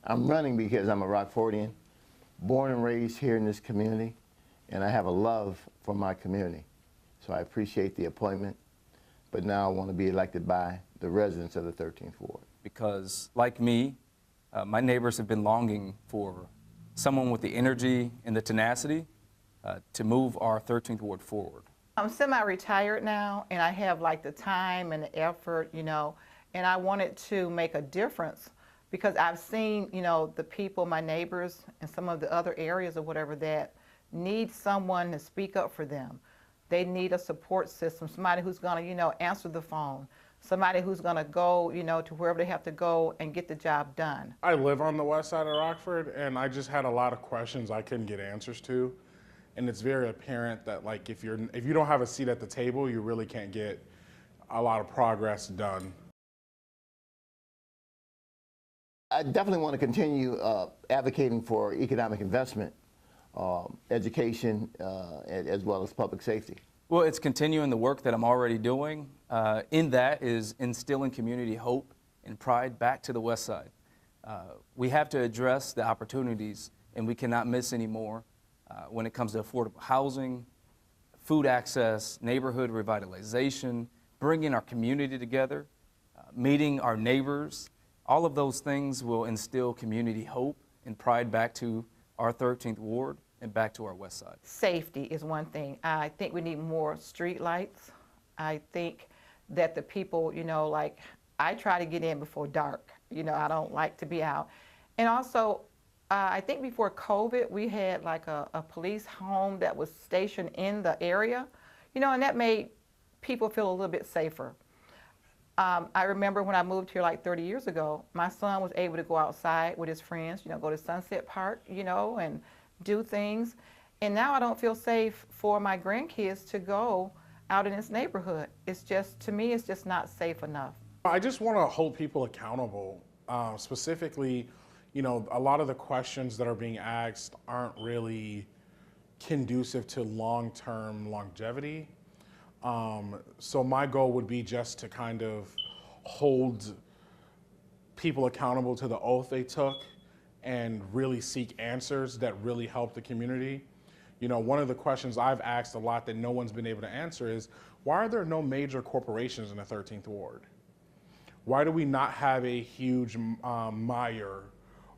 I'm running because I'm a Rockfordian, born and raised here in this community, and I have a love for my community. So I appreciate the appointment, but now I want to be elected by the residents of the 13th Ward. Because, like me, my neighbors have been longing for someone with the energy and the tenacity to move our 13th Ward forward. I'm semi-retired now, and I have like the time and the effort, and I wanted to make a difference because I've seen, the people, my neighbors, and some of the other areas or whatever that need someone to speak up for them. They need a support system, somebody who's going to, answer the phone, somebody who's going to go, to wherever they have to go and get the job done. I live on the west side of Rockford, and I just had a lot of questions I couldn't get answers to. And it's very apparent that, like, if you don't have a seat at the table, you really can't get a lot of progress done. I definitely want to continue advocating for economic investment, education, as well as public safety. Well, it's continuing the work that I'm already doing. In that is instilling community hope and pride back to the west side. We have to address the opportunities, and we cannot miss any more when it comes to affordable housing, food access, neighborhood revitalization, bringing our community together, meeting our neighbors. All of those things will instill community hope and pride back to our 13th Ward and back to our west side. Safety is one thing. I think we need more street lights. I think that the people, like I try to get in before dark. I don't like to be out. And also, I think before COVID, we had like a police home that was stationed in the area, and that made people feel a little bit safer. I remember when I moved here like 30 years ago, my son was able to go outside with his friends, go to Sunset Park, and do things. And now I don't feel safe for my grandkids to go out in this neighborhood. It's just, to me, it's just not safe enough. I just want to hold people accountable. Specifically, a lot of the questions that are being asked aren't really conducive to long-term longevity. So my goal would be just to kind of hold people accountable to the oath they took and really seek answers that really help the community. One of the questions I've asked a lot that no one's been able to answer is, why are there no major corporations in the 13th Ward? Why do we not have a huge Meijer?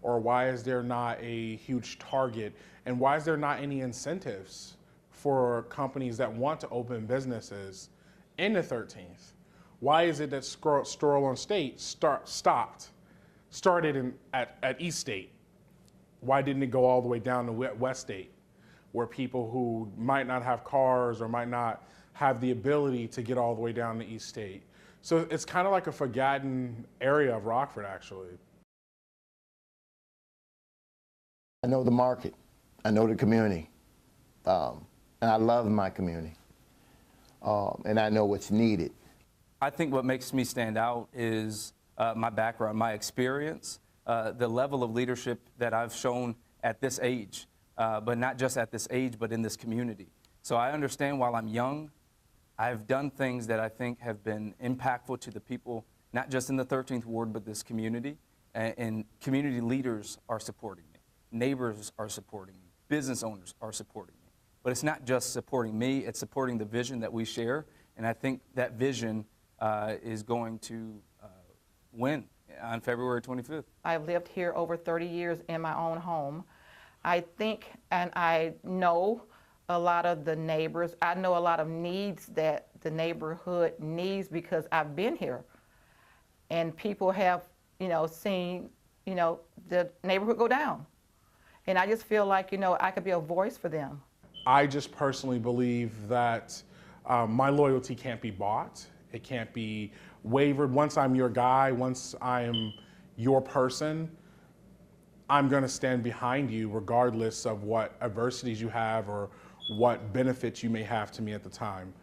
Or why is there not a huge Target? And why is there not any incentives for companies that want to open businesses in the 13th? Why is it that Stroll on State started at East State? Why didn't it go all the way down to West State, where people who might not have cars or might not have the ability to get all the way down to East State? So it's kind of like a forgotten area of Rockford, actually. I know the market, I know the community, and I love my community, and I know what's needed. I think what makes me stand out is my background, my experience, the level of leadership that I've shown at this age, but not just at this age, but in this community. So I understand while I'm young, I've done things that I think have been impactful to the people, not just in the 13th Ward, but this community, and community leaders are supporting me. Neighbors are supporting me. Business owners are supporting me. But it's not just supporting me, it's supporting the vision that we share, and I think that vision is going to win on February 25th. I've lived here over 30 years in my own home. I think, and I know a lot of the neighbors. I know a lot of needs that the neighborhood needs because I've been here. And people have, seen, the neighborhood go down. And I just feel like, I could be a voice for them. I just personally believe that my loyalty can't be bought. It can't be wavered. Once I'm your guy, once I am your person, I'm going to stand behind you regardless of what adversities you have or what benefits you may have to me at the time.